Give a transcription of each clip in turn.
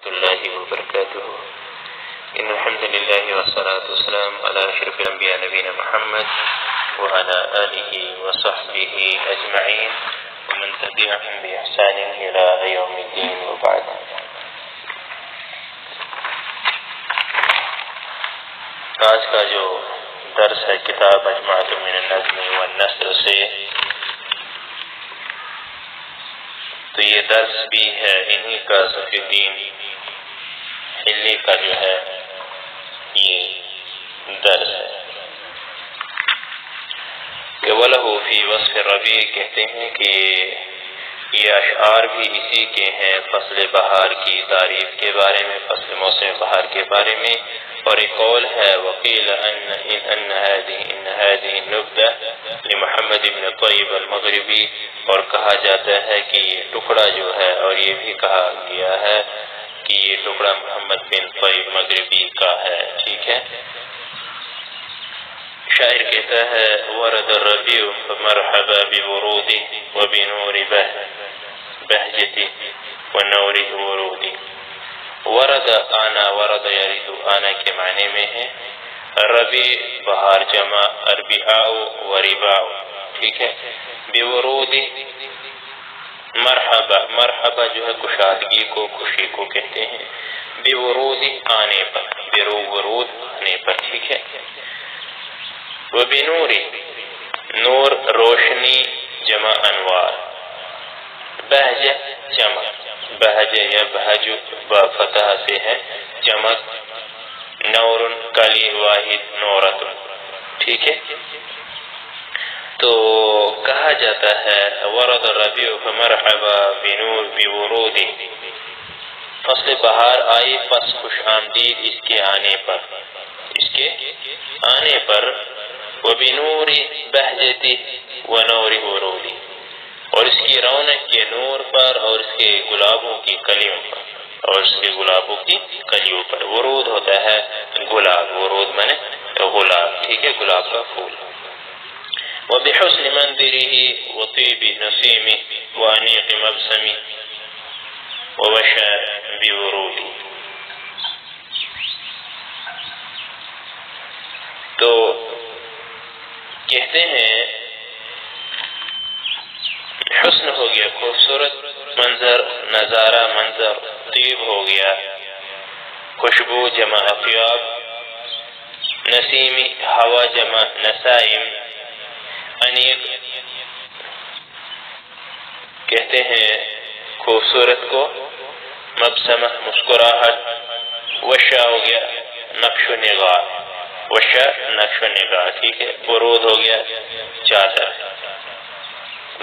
الله وبركاته. إن الحمد لله والصلاة والسلام على أشرف الأنبياء نبينا محمد وعلى آله وصحبه أجمعين ومن تبعهم بإحسان إلى يوم الدين وبعد. آج کا جو درس ہے کتاب مجموعۃ من النظم والنثر سے، تو یہ درس بھی ہے انہی کا صفی الدین حلی کا جو ہے یہ درس ہے کہ وَلَهُ فِي وَصْفِ الرَّبِيعِ، کہتے ہیں کہ یہ اشعار بھی اسی کے ہیں فصل بہار کی تعریف کے بارے میں، فصل موسم بہار کے بارے میں. اور ایک قول ہے وَقِيلَ أَنَّ هَذِهِ النُّبْذَةَ لِمُحَمَّدِ بْنِ طَيِّبَ الْمَغْرِبِي، اور کہا جاتا ہے کہ یہ ٹکڑا جو ہے، اور یہ بھی کہا گیا ہے کہ یہ ٹکڑا محمد بن طیب مغربی کا ہے. ٹھیک ہے. شاعر کہتا ہے ورد الربیع فمرحبا بورودی وبنور بہجتی ونور ورودی. ورد آنا، ورد یرد آنا کے معنی میں ہے. ربیع بہار جمع اربعاء ورباع. ٹھیک ہے. بورودی مرحبا، مرحبا جو ہے کشادگی کو، خوشی کو کہتے ہیں. بورودی آنے پر، ورود آنے پر. ٹھیک ہے. وبنور، نور روشنی جمع انوار. بہجہ چمک، بہجہ یا بہج با فتح سے ہے چمک. نور کلی واحد نورت. ٹھیک ہے. تو کہا جاتا ہے ورد الربیع فمرحبا بنور بورود، فصل بہار آئی پس خوش آمدید اس کے آنے پر، اس کے آنے پر. وبنور بہجتی ونور ورود، اور اس کی رونق کے نور پر اور اس کے گلابوں کی کلیوں پر، اور اس کے گلابوں کی کلیوں پر. ورود ہوتا ہے گلاب، ورود مانے گلاب. ٹھیک ہے، گلاب کا پھول. وبحسن منظره وطيب نسيمه وأنيق مبسمه ووشى بورودي. تو کہتے ہیں حسن ہو گیا خوبصورت منظر، نظارہ منظر. طیب ہو گیا خوشبو جمع اطیاب. نسیمی ہوا جمع نسائم. انیق کہتے ہیں خوبصورت کو. مبسمہ مسکراہٹ. وشا ہو گیا نقش و نگار، وشا نقش و نگار. ٹھیک ہے. برود ہو گیا چادر،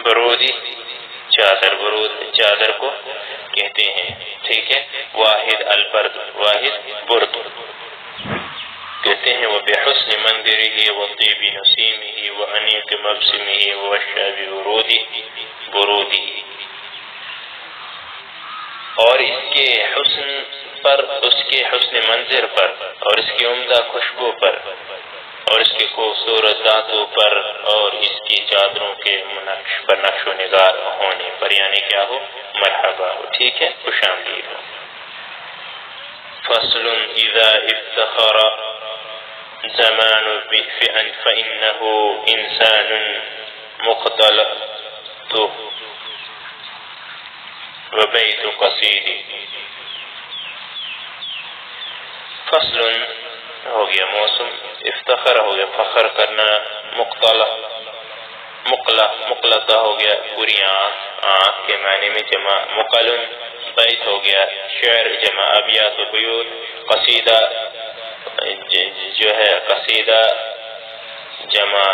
برودی چادر، برود چادر کو کہتے ہیں. ٹھیک ہے. واحد البرد، واحد برد کہتے ہیں. وبحسن منظره وطيب نسيمه وأنيق مبسمه ووشى بورودی. اور اس کے حسن پر، اس کے حسن منظر پر، اور اس کی عمدہ خوشبو پر، اور اس کے خوبصورت دانتوں پر، اور اس کی چادروں کے نقش پر نقش و نگار ہونے پر، یعنی کیا ہو؟ مرحبا ہو. ٹھیک ہے، خوش آمدید ہو. فصل اذا افتخر زمان فإنه انسان مختلط وبيت قصيد. فصل ہو گیا موسم، افتخر ہو گیا فخر کرنا. مقلطہ ہو گیا پوری آنکھ، آنکھ کے معنی میں جمع. مقلن بیت ہو گیا شعر جمع ابیات و بیوت. قصیدہ جو ہے قصیدہ جمع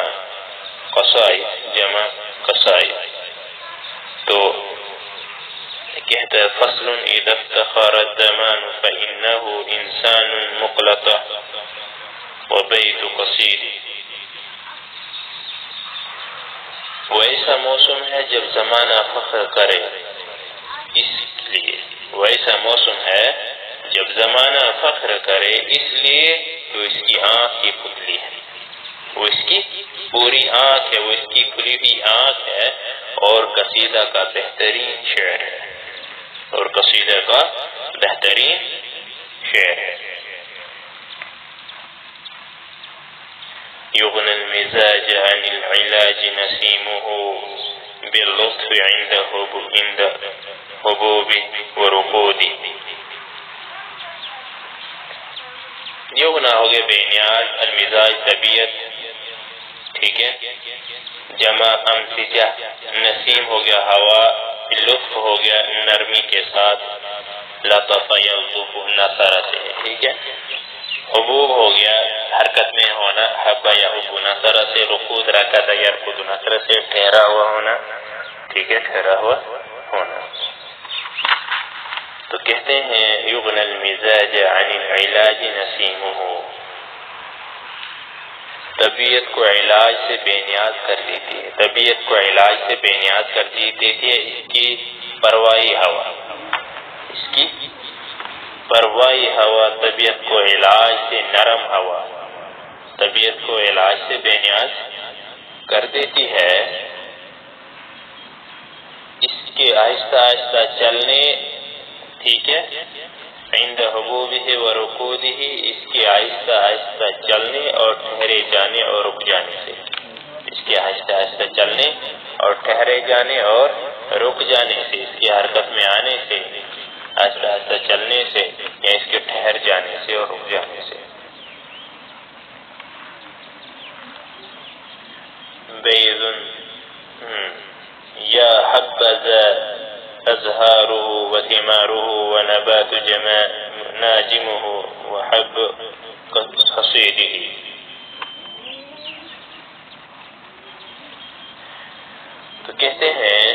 قصائد، جمع قصائد. تو کہتا ہے فصل اذا افتخر الزمان فإنه انسان مقلطہ وبیت قصید. وہ ایسا موسم ہے جب زمانہ فخر کرے، اس لیے وہ ایسا موسم ہے جب زمانہ فخر کرے، اس لیے تو اس کی آنکھ کی پتلی ہے، وہ اس کی پوری آنکھ ہے، وہ اس کی کھلی ہوئی آنکھ ہے. اور قصیدہ کا بہترین شعر ہے، اور قصیدہ کا بہترین شعر ہے. یغنی المزاج عن العلاج نسیمه باللطف عند حبوب ورقود. یغنا ہو گیا بے نیاز، المزاج طبیعت، ٹھیک ہے، جمع امزجہ، نسیم ہو گیا ہوا، لطف ہو گیا نرمی کے ساتھ، لطف یلطف نثر سے، ٹھیک ہے، حبوب ہو گیا حرکت میں ہونا، حب یحب نثر سے، رقود رکض یرقد نثر سے، ٹھہرا ہوا ہونا، ٹھیک ہے، ٹھہرا ہوا ہونا. تو کہتے ہیں یغنی المزاج عن العلاج نسیمه، طبیعت کو علاج سے بے نیاز کر دیتی ہے، طبیعت کو علاج سے بے نیاز کر دیتی ہے اس کی پروائی ہوا، اس کی پروائی ہوا طبیعت کو علاج سے، نرم ہوا طبیعت کو علاج سے بے نیاز کر دیتی ہے. اس کے آہستہ آہستہ چلنے، ٹھیک ہے، عند حبوبہ ورقودہ، اس کے آہستہ آہستہ چلنے اور ٹھہرے جانے اور رک جانے سے، اس کے آہستہ آہستہ چلنے اور ٹھہرے جانے اور رک جانے سے، اس کی حرکت میں آنے سے، آہستہ آہستہ چلنے سے یا اس کے ٹھہر جانے سے اور رک جانے سے. بیض یا حبذا أزهاره وثماره ونبات ناجمه وحب قصيده. تو کہتے ہیں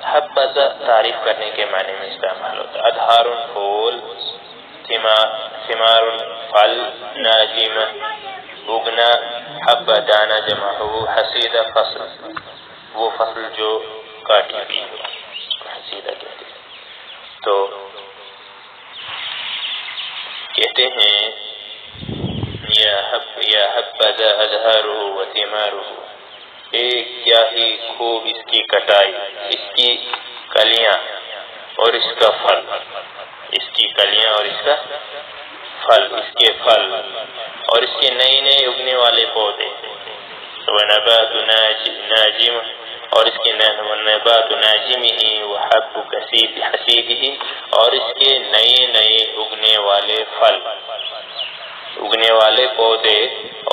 حبذا تعریف کرنے کے معنی میں استعمال ہوتا ہے. ادھار پھول، ثمار پھل، ناجم اگنا، حب دانا جمع ہو، حسیدہ فصل وہ فصل جو کاٹی ہوئی ہو، حسیدہ کہتے ہیں. تو کہتے ہیں یا حبذا ازہارہ و ثمارہ، ایک کیا ہی خوب اس کی کٹائی، اس کی کلیاں اور اس کا پھل، اس کی کلیاں اور اس کا پھل، اس کے پھل اور اس کے نئے نئے اگنے والے پودے، ونبات ناجم اور اس کے نبات ناجمہ وحب حسیدہ اور اس کے نئے نئے اگنے والے پھل، اگنے والے پودے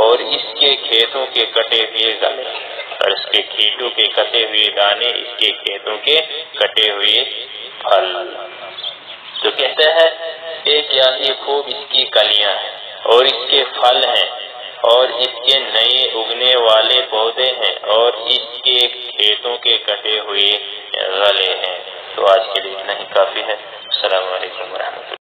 اور اس کے کھیتوں کے کٹے ہوئے گلے اور اس کے کھیتوں کے کٹے ہوئے دانے، اس کے کھیتوں کے کٹے ہوئے پھل. تو کہتا ہے ایک یاہی خوب اس کی کلیاں ہیں اور اس کے پھل ہیں اور اس کے نئے اگنے والے پودے ہیں اور اس کے کھیتوں کے کٹے ہوئے غلے ہیں. تو آج کے لیے اتنا ہی کافی ہے. السلام علیکم ورحمۃ اللہ.